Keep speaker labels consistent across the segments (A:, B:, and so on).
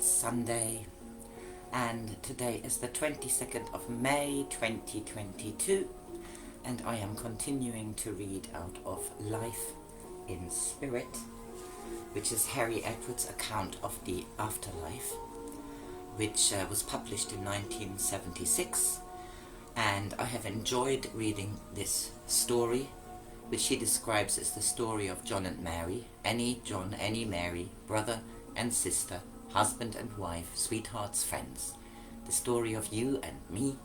A: It's Sunday, and today is the 22nd of May 2022, and I am continuing to read out of Life in Spirit, which is Harry Edwards' account of the afterlife, which was published in 1976, and I have enjoyed reading this story, which he describes as the story of John and Mary, any John, any Mary, brother and sister, husband and wife, sweethearts, friends. The story of you and me,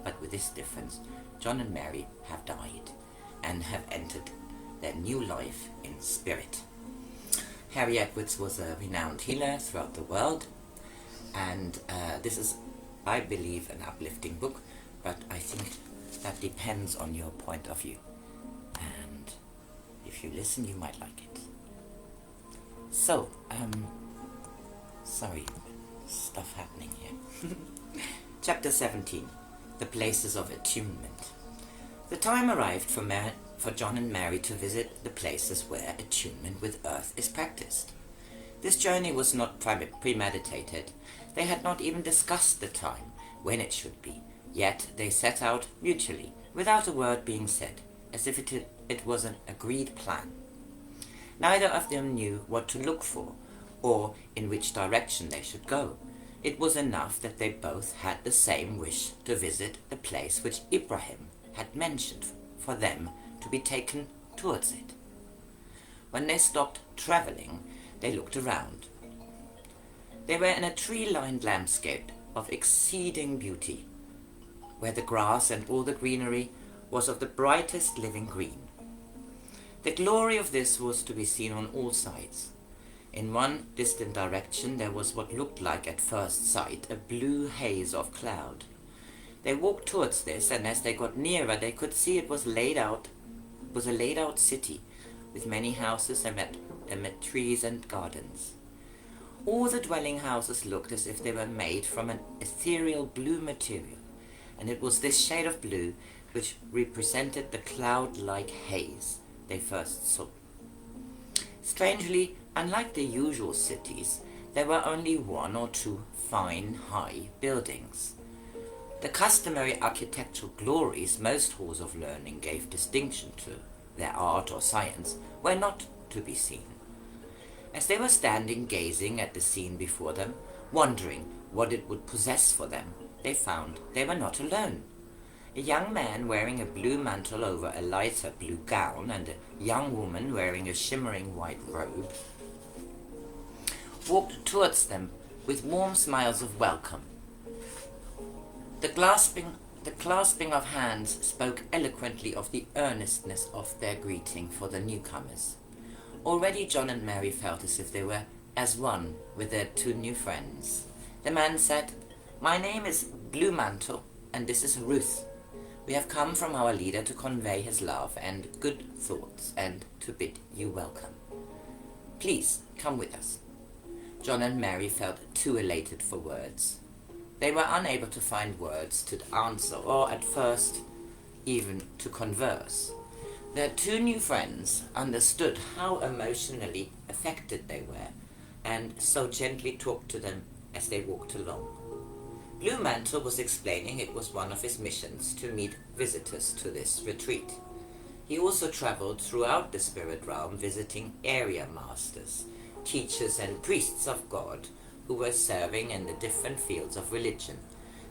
A: but with this difference: John and Mary have died and have entered their new life in spirit. Harry Edwards was a renowned healer throughout the world, and this is, I believe, an uplifting book, but I think that depends on your point of view. And if you listen, you might like it. So, sorry, stuff happening here. Chapter 17, The Places of Attunement. The time arrived for John and Mary to visit the places where attunement with earth is practiced. This journey was not premeditated. They had not even discussed the time when it should be, yet they set out mutually, without a word being said, as if it was an agreed plan. Neither of them knew what to look for, or in which direction they should go. It was enough that they both had the same wish to visit the place which Ibrahim had mentioned for them to be taken towards it. When they stopped travelling, they looked around. They were in a tree-lined landscape of exceeding beauty, where the grass and all the greenery was of the brightest living green. The glory of this was to be seen on all sides. In one distant direction there was what looked like at first sight a blue haze of cloud. They walked towards this, and as they got nearer they could see it was a laid out city, with many houses amid trees and gardens. All the dwelling houses looked as if they were made from an ethereal blue material, and it was this shade of blue which represented the cloud-like haze they first saw. Strangely, unlike the usual cities, there were only one or two fine, high buildings. The customary architectural glories most halls of learning gave distinction to, their art or science, were not to be seen. As they were standing gazing at the scene before them, wondering what it would possess for them, they found they were not alone. A young man wearing a blue mantle over a lighter blue gown, and a young woman wearing a shimmering white robe, walked towards them with warm smiles of welcome. The clasping of hands spoke eloquently of the earnestness of their greeting for the newcomers. Already John and Mary felt as if they were as one with their two new friends. The man said, "My name is Blue Mantle, and this is Ruth. We have come from our leader to convey his love and good thoughts, and to bid you welcome. Please come with us." John and Mary felt too elated for words. They were unable to find words to answer, or at first even to converse. Their two new friends understood how emotionally affected they were, and so gently talked to them as they walked along. Blue Mantle was explaining it was one of his missions to meet visitors to this retreat. He also traveled throughout the spirit realm, visiting area masters, teachers and priests of God who were serving in the different fields of religion,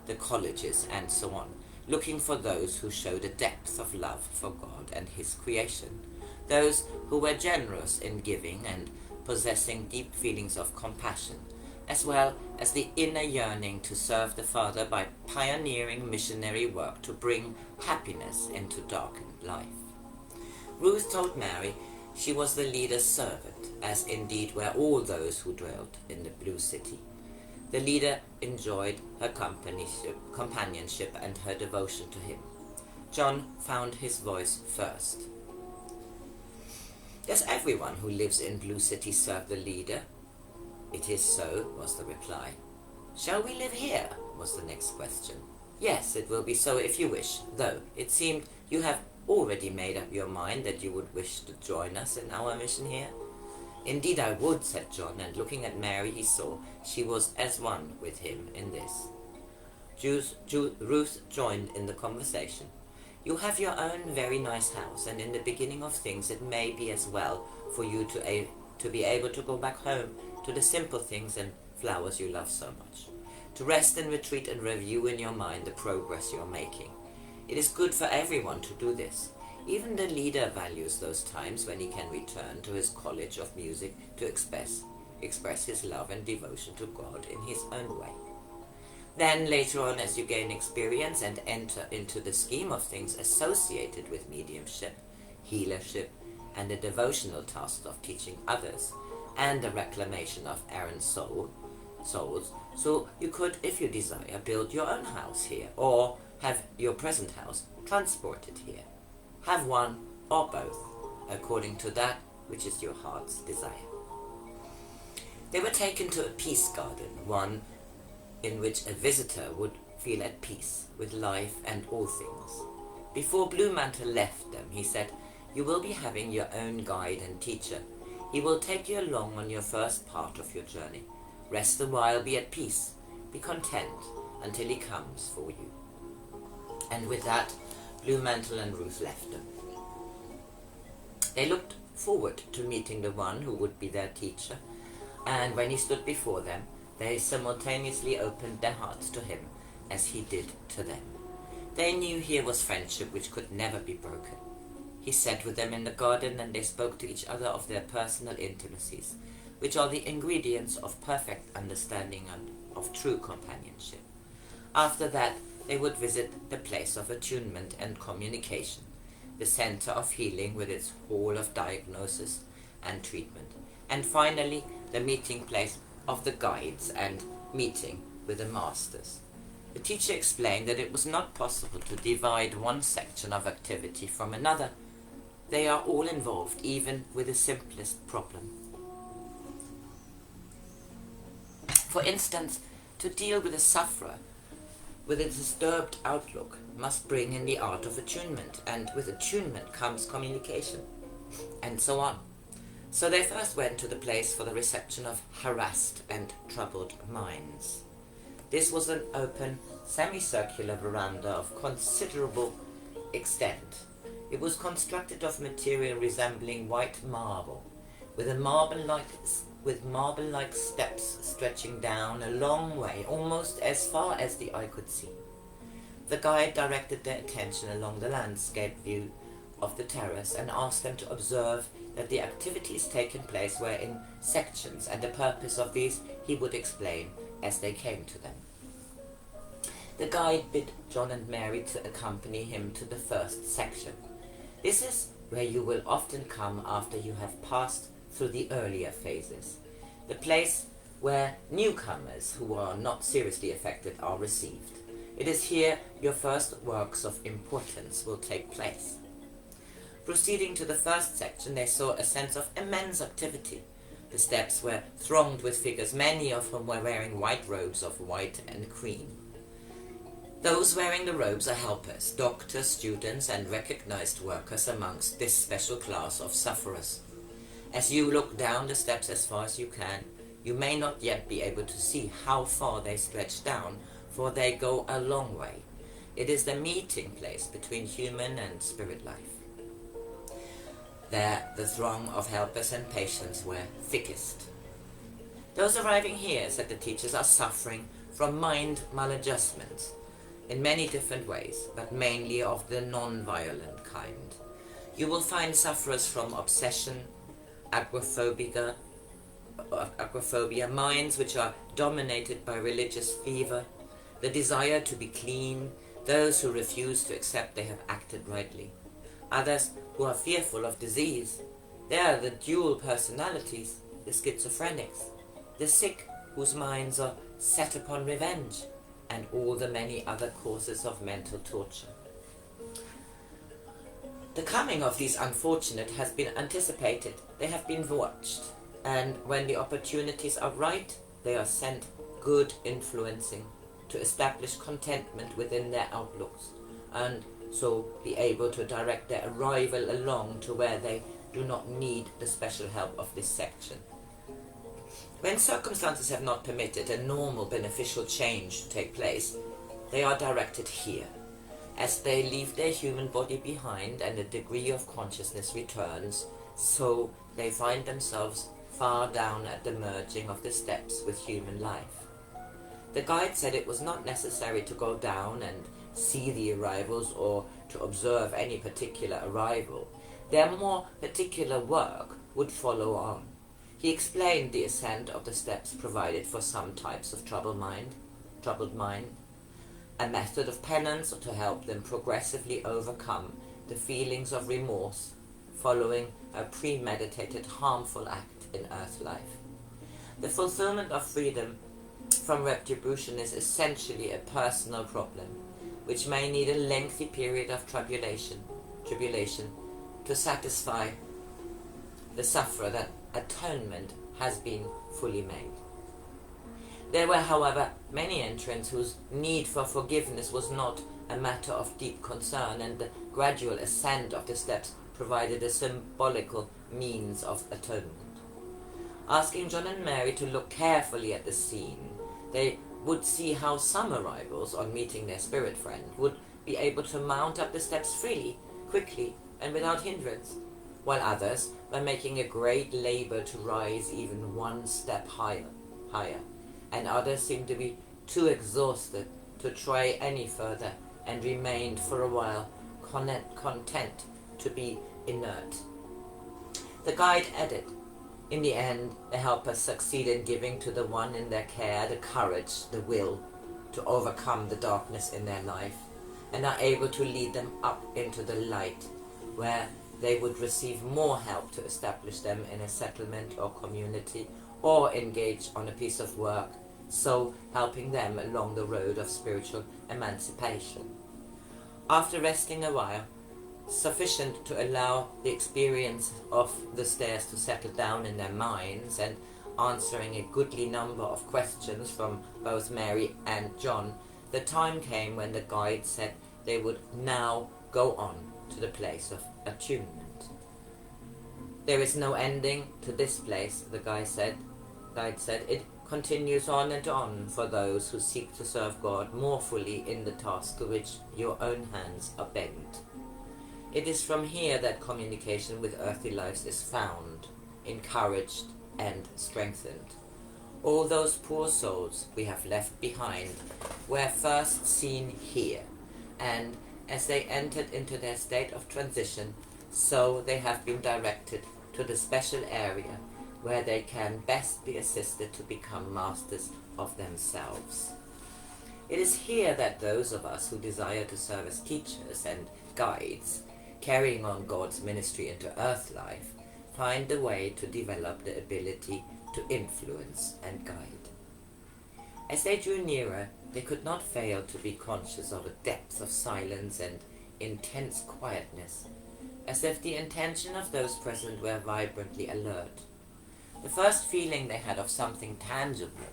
A: the colleges and so on, looking for those who showed a depth of love for God and his creation, those who were generous in giving and possessing deep feelings of compassion, as well as the inner yearning to serve the Father by pioneering missionary work to bring happiness into darkened life. Ruth told Mary she was the leader's servant, as indeed were all those who dwelt in the Blue City. The leader enjoyed her companionship and her devotion to him. John found his voice first. "Does everyone who lives in Blue City serve the leader?" "It is so," was the reply. "Shall we live here?" was the next question. "Yes, it will be so if you wish, though it seemed you have already made up your mind that you would wish to join us in our mission here." Indeed I would, said John, and looking at Mary he saw she was as one with him in this. Ruth joined in the conversation. You have your own very nice house, and in the beginning of things it may be as well for you to be able to go back home to the simple things and flowers you love so much, to rest and retreat and review in your mind the progress you are making. It is good for everyone to do this. Even the leader values those times when he can return to his college of music to express his love and devotion to God in his own way. Then later on, as you gain experience and enter into the scheme of things associated with mediumship, healership, and the devotional task of teaching others, and the reclamation of errant souls, so you could, if you desire, build your own house here, or have your present house transported here. Have one or both, according to that which is your heart's desire. They were taken to a peace garden, one in which a visitor would feel at peace with life and all things. Before Blue Mantle left them, he said, You will be having your own guide and teacher. He will take you along on your first part of your journey. Rest a while, be at peace, be content until he comes for you. And with that, Blue Mantle and Ruth left them. They looked forward to meeting the one who would be their teacher, and when he stood before them, they simultaneously opened their hearts to him as he did to them. They knew here was friendship which could never be broken. He sat with them in the garden, and they spoke to each other of their personal intimacies, which are the ingredients of perfect understanding and of true companionship. After that, they would visit the place of attunement and communication, the center of healing with its hall of diagnosis and treatment, and finally the meeting place of the guides and meeting with the masters. The teacher explained that it was not possible to divide one section of activity from another. They are all involved, even with the simplest problem. For instance, to deal with a sufferer with a disturbed outlook must bring in the art of attunement, and with attunement comes communication, and so on. So they first went to the place for the reception of harassed and troubled minds. This was an open, semicircular veranda of considerable extent. It was constructed of material resembling white marble, with marble-like steps stretching down a long way, almost as far as the eye could see. The guide directed their attention along the landscape view of the terrace and asked them to observe that the activities taking place were in sections, and the purpose of these he would explain as they came to them. The guide bid John and Mary to accompany him to the first section. This is where you will often come after you have passed through the earlier phases, the place where newcomers who are not seriously affected are received. It is here your first works of importance will take place. Proceeding to the first section, they saw a sense of immense activity. The steps were thronged with figures, many of whom were wearing white robes of white and cream. Those wearing the robes are helpers, doctors, students, and recognized workers amongst this special class of sufferers. As you look down the steps as far as you can, you may not yet be able to see how far they stretch down, for they go a long way. It is the meeting place between human and spirit life. There, the throng of helpers and patients were thickest. Those arriving here, said the teachers, are suffering from mind maladjustments in many different ways, but mainly of the non-violent kind. You will find sufferers from obsession, agoraphobia, minds which are dominated by religious fever, the desire to be clean, those who refuse to accept they have acted rightly, others who are fearful of disease. There are the dual personalities, the schizophrenics, the sick whose minds are set upon revenge, and all the many other causes of mental torture. The coming of these unfortunate has been anticipated. They have been watched, and when the opportunities are right, they are sent good influencing to establish contentment within their outlooks, and so be able to direct their arrival along to where they do not need the special help of this section. When circumstances have not permitted a normal beneficial change to take place, they are directed here. As they leave their human body behind and a degree of consciousness returns, so they find themselves far down at the merging of the steps with human life. The guide said it was not necessary to go down and see the arrivals or to observe any particular arrival. Their more particular work would follow on. He explained the ascent of the steps provided for some types of troubled mind, a method of penance to help them progressively overcome the feelings of remorse following a premeditated harmful act in earth life. The fulfillment of freedom from retribution is essentially a personal problem, which may need a lengthy period of tribulation to satisfy the sufferer that atonement has been fully made. There were, however, many entrants whose need for forgiveness was not a matter of deep concern, and the gradual ascent of the steps provided a symbolical means of atonement. Asking John and Mary to look carefully at the scene, they would see how some arrivals, on meeting their spirit friend, would be able to mount up the steps freely, quickly, and without hindrance, while others were making a great labor to rise even one step higher, and others seemed to be too exhausted to try any further and remained for a while content to be inert. The guide added, in the end, the helpers succeed in giving to the one in their care the courage, the will to overcome the darkness in their life, and are able to lead them up into the light, where they would receive more help to establish them in a settlement or community, or engage on a piece of work, so helping them along the road of spiritual emancipation. After resting a while, sufficient to allow the experience of the stairs to settle down in their minds, and answering a goodly number of questions from both Mary and John, the time came when the guide said they would now go on to the place of attunement. There is no ending to this place, the guide said. It continues on and on for those who seek to serve God more fully in the task to which your own hands are bent. It is from here that communication with earthly lives is found, encouraged, and strengthened. All those poor souls we have left behind were first seen here, and as they entered into their state of transition, so they have been directed to the special area where they can best be assisted to become masters of themselves. It is here that those of us who desire to serve as teachers and guides, carrying on God's ministry into earth life, find the way to develop the ability to influence and guide. As they drew nearer, they could not fail to be conscious of a depth of silence and intense quietness, as if the intention of those present were vibrantly alert. The first feeling they had of something tangible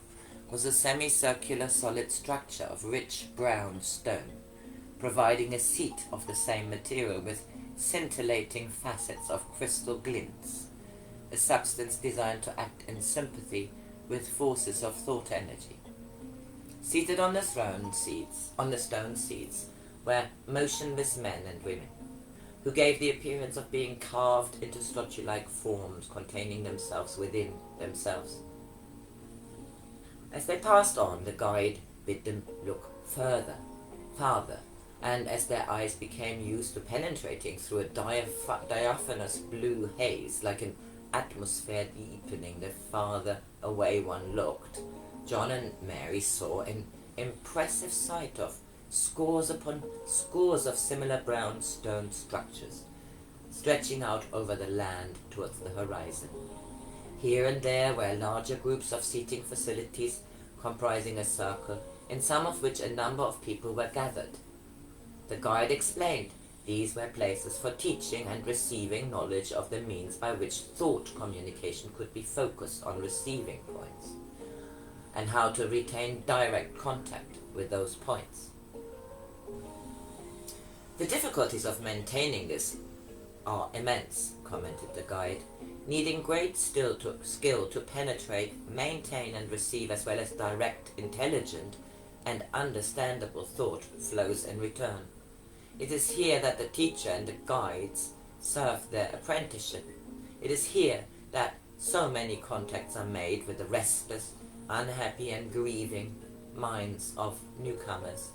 A: was a semicircular solid structure of rich brown stone, providing a seat of the same material with scintillating facets of crystal glints, a substance designed to act in sympathy with forces of thought energy. Seated on the stone seats were motionless men and women, who gave the appearance of being carved into statue-like forms containing themselves within themselves. As they passed on, the guide bid them look farther, and as their eyes became used to penetrating through a diaphanous blue haze, like an atmosphere deepening the farther away one looked, John and Mary saw an impressive sight of scores upon scores of similar brown stone structures, stretching out over the land towards the horizon. Here and there were larger groups of seating facilities comprising a circle, in some of which a number of people were gathered. The guide explained these were places for teaching and receiving knowledge of the means by which thought communication could be focused on receiving points, and how to retain direct contact with those points. The difficulties of maintaining this are immense, commented the guide, needing great skill to penetrate, maintain and receive as well as direct, intelligent and understandable thought flows in return. It is here that the teacher and the guides serve their apprenticeship. It is here that so many contacts are made with the restless, unhappy and grieving minds of newcomers.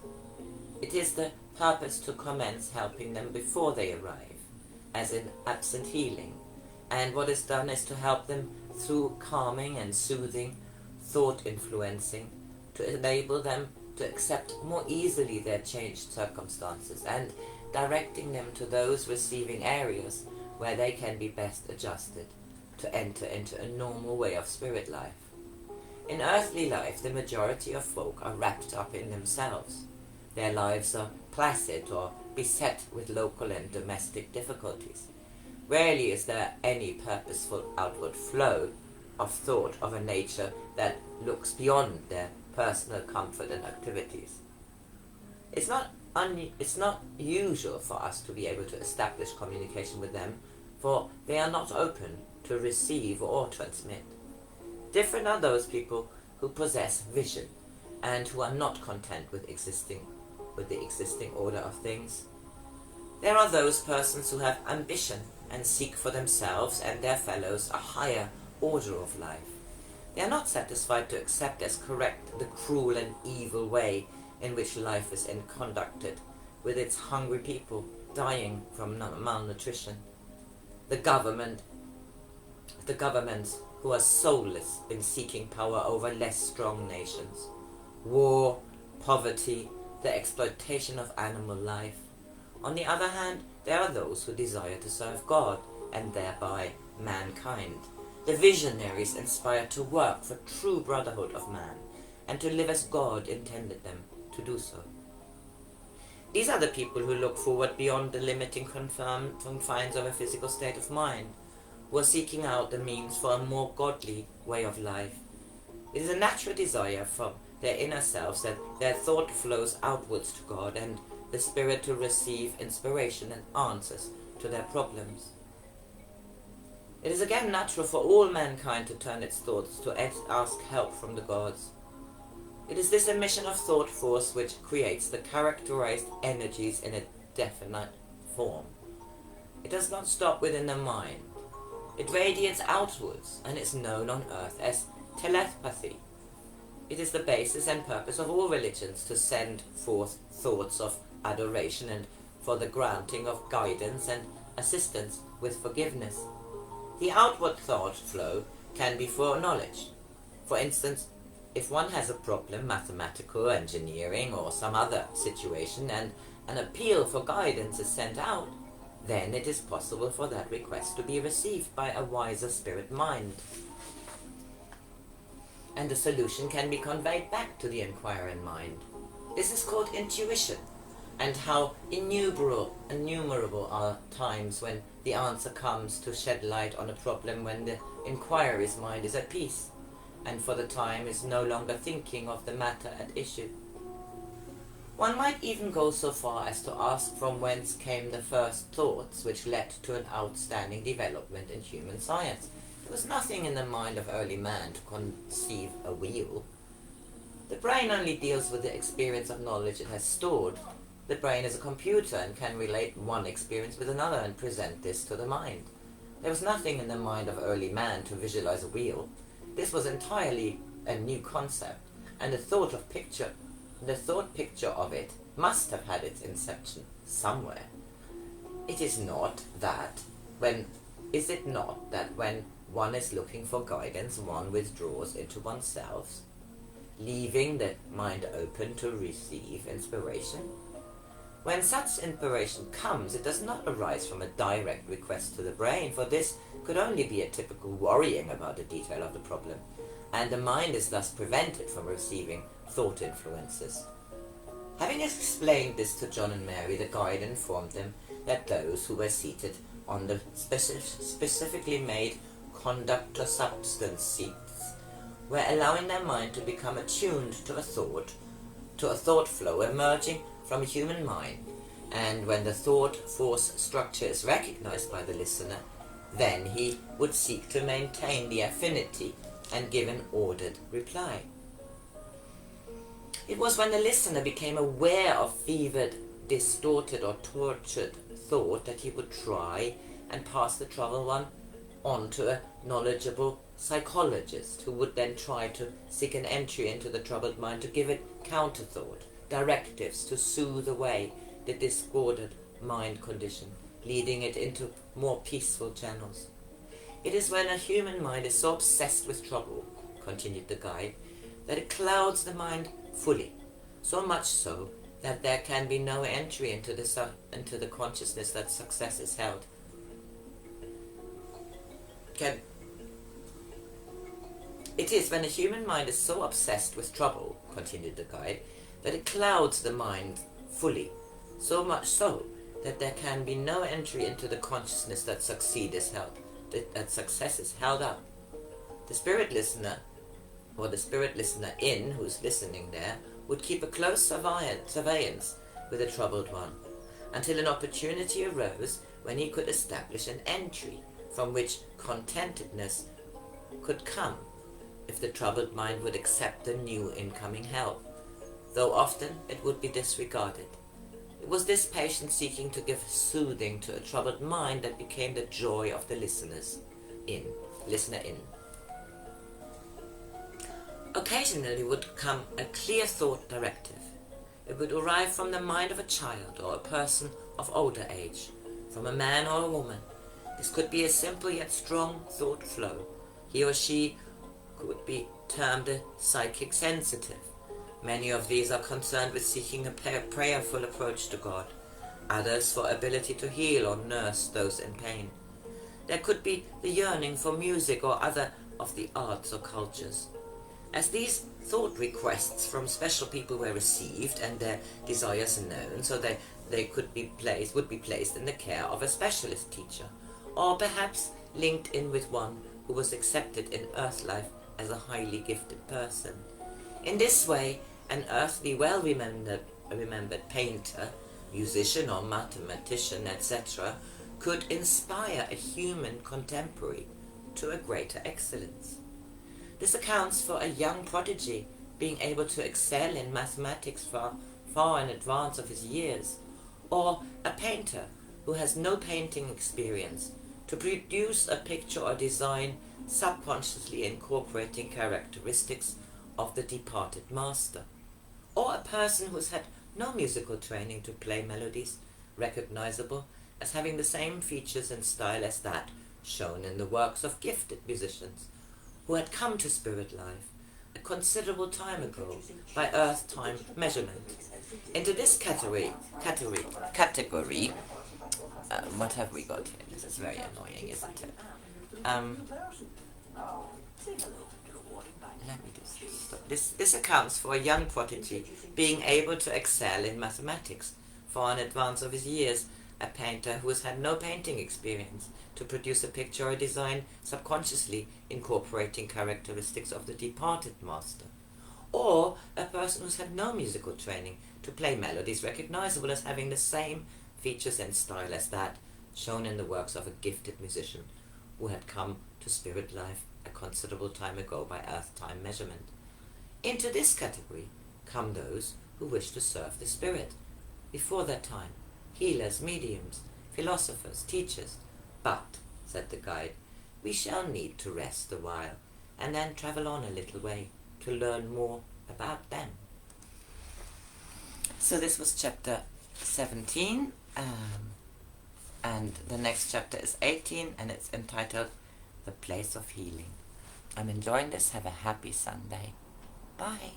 A: It is the purpose to commence helping them before they arrive, as in absent healing, and what is done is to help them through calming and soothing, thought influencing, to enable them to accept more easily their changed circumstances, and directing them to those receiving areas where they can be best adjusted to enter into a normal way of spirit life. In earthly life, the majority of folk are wrapped up in themselves. Their lives are placid or beset with local and domestic difficulties. Rarely is there any purposeful outward flow of thought of a nature that looks beyond their personal comfort and activities. It's not usual for us to be able to establish communication with them, for they are not open to receive or transmit. Different are those people who possess vision and who are not content with the existing order of things. There are those persons who have ambition and seek for themselves and their fellows a higher order of life. They are not satisfied to accept as correct the cruel and evil way in which life is conducted, with its hungry people dying from malnutrition. The governments who are soulless in seeking power over less strong nations. War, poverty, the exploitation of animal life. On the other hand, there are those who desire to serve God, and thereby mankind. The visionaries inspired to work for true brotherhood of man, and to live as God intended them to do so. These are the people who look forward beyond the limiting confines of a physical state of mind, who are seeking out the means for a more godly way of life. It is a natural desire from their inner selves that their thought flows outwards to God and the Spirit to receive inspiration and answers to their problems. It is again natural for all mankind to turn its thoughts to ask help from the gods. It is this emission of thought force which creates the characterized energies in a definite form. It does not stop within the mind. It radiates outwards and is known on earth as telepathy. It is the basis and purpose of all religions to send forth thoughts of adoration and for the granting of guidance and assistance with forgiveness. The outward thought flow can be for knowledge. For instance, if one has a problem, mathematical, engineering, or some other situation, and an appeal for guidance is sent out, then it is possible for that request to be received by a wiser spirit mind, and the solution can be conveyed back to the inquiring mind. This is called intuition, and how innumerable are times when the answer comes to shed light on a problem when the inquirer's mind is at peace, and for the time is no longer thinking of the matter at issue. One might even go so far as to ask from whence came the first thoughts which led to an outstanding development in human science. There was nothing in the mind of early man to conceive a wheel. The brain only deals with the experience of knowledge it has stored. The brain is a computer and can relate one experience with another and present this to the mind. There was nothing in the mind of early man to visualize a wheel. This was entirely a new concept, and the thought picture of it must have had its inception somewhere. Is it not that when one is looking for guidance, one withdraws into oneself, leaving the mind open to receive inspiration? When such inspiration comes, it does not arise from a direct request to the brain, for this could only be a typical worrying about the detail of the problem, and the mind is thus prevented from receiving thought influences. Having explained this to John and Mary, the guide informed them that those who were seated on the specifically made conductor substance seats were allowing their mind to become attuned to a thought flow emerging from a human mind, And when the thought force structure is recognized by the listener, then he would seek to maintain the affinity and give an ordered reply. It was when the listener became aware of fevered, distorted or tortured thought that he would try and pass the troubled one on to a knowledgeable psychologist, who would then try to seek an entry into the troubled mind to give it counter-thought, directives to soothe away the discordant mind condition, leading it into more peaceful channels. It is when a human mind is so obsessed with trouble, continued the guide, that it clouds the mind fully, so much so that there can be no entry into the consciousness that success is held. It is when a human mind is so obsessed with trouble, continued the guide, that it clouds the mind fully, so much so that there can be no entry into the consciousness that that success is held up. The spirit listener, or the spirit listener in who's listening there, would keep a close surveillance with the troubled one, until an opportunity arose when he could establish an entry from which contentedness could come, if the troubled mind would accept the new incoming help, though often it would be disregarded. It was this patient seeking to give soothing to a troubled mind that became the joy of the listener in. Occasionally would come a clear thought directive. It would arrive from the mind of a child or a person of older age, from a man or a woman. This could be a simple yet strong thought flow. He or she could be termed a psychic sensitive. Many of these are concerned with seeking a prayerful approach to God, others for ability to heal or nurse those in pain. There could be the yearning for music or other of the arts or cultures. As these thought requests from special people were received and their desires known, so they would be placed in the care of a specialist teacher, or perhaps linked in with one who was accepted in earth life as a highly gifted person. In this way, an earthly well-remembered painter, musician or mathematician, etc., could inspire a human contemporary to a greater excellence. This accounts for a young prodigy being able to excel in mathematics far in advance of his years, or a painter who has no painting experience to produce a picture or design subconsciously incorporating characteristics of the departed master, or a person who's had no musical training to play melodies recognizable as having the same features and style as that shown in the works of gifted musicians who had come to spirit life a considerable time ago by earth-time measurement. Into this category, what have we got here? This is very annoying, isn't it? Let me just stop. This accounts for a young prodigy being able to excel in mathematics far in advance of his years, a painter who has had no painting experience to produce a picture or design subconsciously incorporating characteristics of the departed master, or a person who's had no musical training to play melodies recognizable as having the same features and style as that shown in the works of a gifted musician who had come to spirit life a considerable time ago by earth-time measurement. Into this category come those who wish to serve the spirit before their time, healers, mediums, philosophers, teachers. But, said the guide, we shall need to rest a while, and then travel on a little way to learn more about them. So this was chapter 17, and the next chapter is 18, and it's entitled The Place of Healing. I'm enjoying this. Have a happy Sunday. Bye.